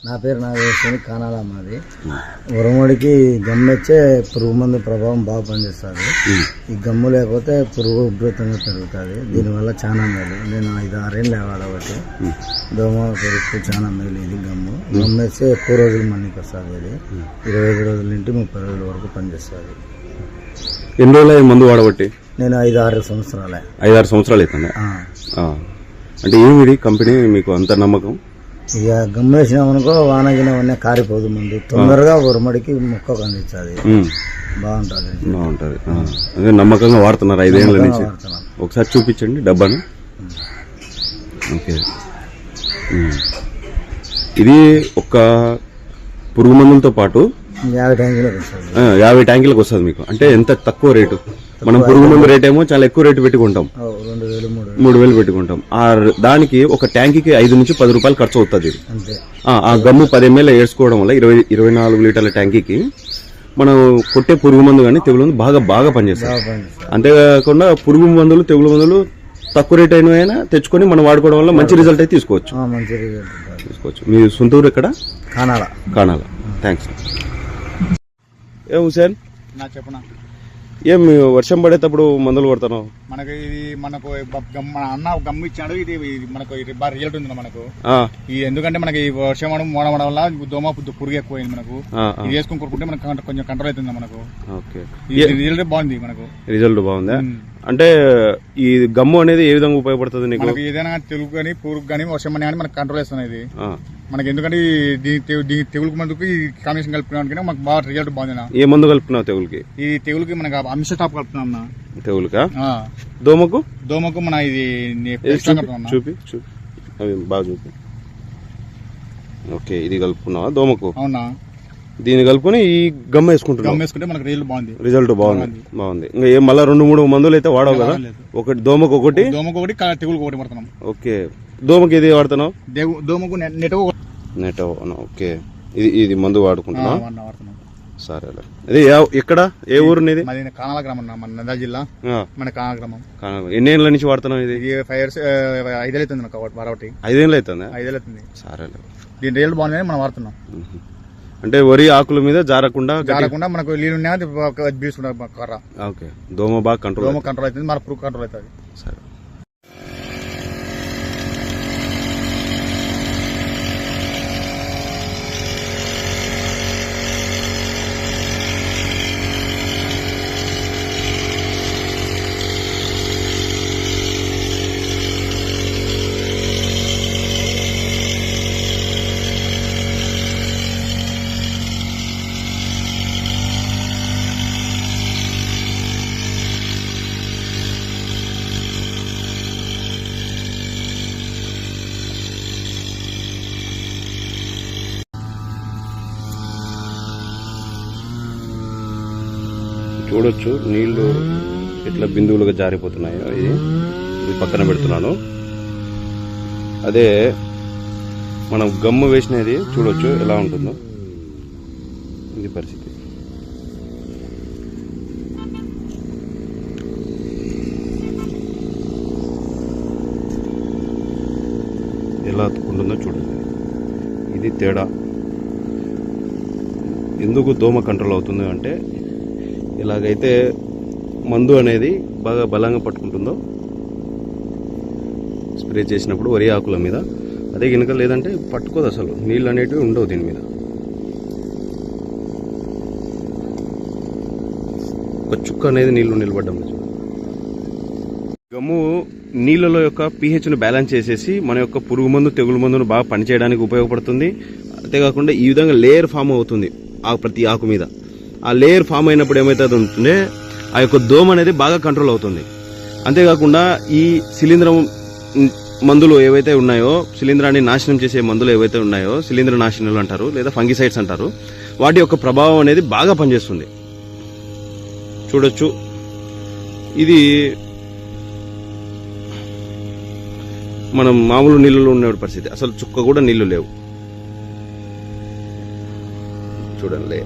నా పేరు నాగేశ్వరి, కానాల మాది. ఉరముడికి గమ్మెచ్చే పురుగు మందు ప్రభావం బాగా పనిచేస్తుంది. ఈ గమ్ము లేకపోతే పురుగు ఉధృతంగా పెరుగుతుంది. దీనివల్ల చాలా మేలు. నేను 5-6 ఏళ్ళు వాడబట్టి దోమ పెరుగు చాలా మేలు. ఇది గమ్మేస్తే ఎక్కువ రోజులు మనకి వస్తుంది. ఇది 25 రోజుల నుండి 30 రోజుల వరకు పనిచేస్తుంది. ఎన్ని రోజులు మందు వాడబట్టి? నేను 5-6 సంవత్సరాలే. 5-6 సంవత్సరాలు అవుతుంది. అంటే ఏమిది కంపెనీ మీకు అంత నమ్మకం? ఇక గమ్మేసినామనుకో వానగినవన్నీ కారిపోదు. ముందు తొందరగా ఉరమడికి మొక్కకు అందించాలి. బాగుంటుంది. అదే నమ్మకంగా వాడుతున్నారు 5 ఏళ్ళ నుంచి. ఒకసారి చూపించండి డబ్బాను. ఓకే, ఇది ఒక పురుగు మందులతో పాటు 50 ట్యాంకులకు వస్తుంది మీకు. అంటే ఎంత తక్కువ రేటు. మనం పురుగు మందు రేట్ ఏమో చాలా ఎక్కువ రేటు పెట్టుకుంటాం, 3,000 పెట్టుకుంటాం. దానికి ఒక ట్యాంకీకి 5 నుంచి 10 రూపాయలు ఖర్చు అవుతుంది. ఆ గమ్ము 10 ml వేసుకోవడం వల్ల 24 లీటర్ల ట్యాంకీకి మనం కొట్టే పురుగు మందు కానీ తెగులు మందు బాగా పనిచేస్తాయి. అంతేకాకుండా పురుగు మందులు తెగులు మందులు తక్కువ రేట్ అయినా తెచ్చుకొని మనం వాడుకోవడం వల్ల మంచి రిజల్ట్ అయితే తీసుకోవచ్చు. మీ సొంతూరు ఎక్కడ? కానాల. థ్యాంక్స్. ఏ హుసేన్, చెప్పనా ఏం వర్షం పడేటప్పుడు మందులు కొడతాను? మనకు ఇది మన అన్న గమ్ము ఇచ్చాడు. ఇది మనకు బాగా రిజల్ట్ ఉంది మనకు. ఇది ఎందుకంటే మనకి వర్షం మోడడం వల్ల దోమ పురుగు ఎక్కువైంది మనకు. ఇది వేసుకుని కొట్టుకుంటే మనకు కొంచెం కంట్రోల్ అవుతుంది మనకు. రిజల్ట్ బాగుంది మనకు. రిజల్ట్ బాగుందా? అంటే ఈ గమ్ము అనేది ఏ విధంగా ఉపయోగపడుతుంది నీకు? ఏదైనా తెగులు కానీ పురుగు కానీ వర్షం కానీ మనకు కంట్రోల్ చేస్తుంది. ఇది మనకి ఎందుకంటే తెగులుకు మందుకు ఈ కాంబినేషన్ కలుపుకున్నానికి మనకు బాగా రిజల్ట్ బాగుంది. ఏ మందు కలుపుతున్నావు తెగులుకి? ఈ తెగులుకి మనకు అమిష టాప్ కలుపుతున్నాం. తెగులుకా? దోమకు మన ఇది చూపి అవి బాగా చూపి. ఓకే, ఇది కలుపుకున్నావా దోమకు? అవునా. దీన్ని కలుపుకొని ఈ గమ్మ వేసుకుంటే మనకు రిజల్ట్ బాగుంది. ఇంకా ఏం మళ్ళీ 2-3 మందులు అయితే వాడవు కదా? ఒకటి దోమకు ఒకటి తెగులుకు ఒకటి వాడుతున్నాం. ఓకే, దోమకి ఇది వాడుతున్నావు? దోమకు నెటో. ఓకే, ఇది మందు వాడుకుంటున్నావు? సరే. అది ఎక్కడ, ఏ ఊరు? కానాల గ్రామం, మన నంద్యాల జిల్లా, మన కానాల గ్రామం. ఎన్ని ఏళ్ళ నుంచి వాడుతున్నావు ఇది? 5 years 5 ఏళ్ళు అవుతుంది వాడబట్టి. 5 ఏళ్ళు అవుతుంది. 5 ఏళ్ళు అవుతుంది. సరే. దీని రిజల్ట్ బాగుంది, మనం వాడుతున్నాం. అంటే వరి ఆకుల మీద జారకుండా మనకు నీళ్ళు ఉన్నాయి కర్ర. ఓకే, దోమ బాగా కంట్రోల్ అవుతుంది, మన పురుగు కంట్రోల్ అవుతుంది. సరే. చూడొచ్చు నీళ్లు ఎట్లా బిందువులుగా జారిపోతున్నాయో. ఇది పక్కన పెడుతున్నాను. అదే మనం గమ్ము వేసినది చూడొచ్చు ఎలా ఉంటుందో. ఇది పరిస్థితి. ఎలా అతుకుంటుందో చూడండి. ఇది తేడా. ఎందుకు దోమ కంట్రోల్ అవుతుంది అంటే, ఇలాగైతే మందు అనేది బాగా బలంగా పట్టుకుంటుందో స్ప్రే చేసినప్పుడు వరి ఆకుల మీద, అదే కనుక లేదంటే పట్టుకోదు. అసలు నీళ్ళు అనేటివి ఉండవు దీని మీద. ఒక చుక్క అనేది నీళ్లు నిలబడ్డం. గమ్ము నీళ్ళలో యొక్క pHను బ్యాలెన్స్ చేసేసి మన యొక్క పురుగు మందు తెగులు మందును బాగా పనిచేయడానికి ఉపయోగపడుతుంది. అంతేకాకుండా ఈ విధంగా లేయర్ ఫామ్ అవుతుంది ప్రతి ఆకు మీద. ఆ లేయర్ ఫామ్ అయినప్పుడు ఏమవుతుందంటే ఆ యొక్క దోమ అనేది బాగా కంట్రోల్ అవుతుంది. అంతేకాకుండా ఈ శిలీంధ్రం మందులు ఏవైతే ఉన్నాయో, శిలీంధ్రాన్ని నాశనం చేసే మందులు ఏవైతే ఉన్నాయో, శిలీంధ్ర నాశనాలు అంటారు లేదా ఫంగిసైడ్స్ అంటారు, వాటి యొక్క ప్రభావం అనేది బాగా పనిచేస్తుంది. చూడొచ్చు, ఇది మనం మామూలు నీళ్ళలో ఉన్న పరిస్థితి. అసలు చుక్క కూడా నీళ్లు లేవు. చూడండి.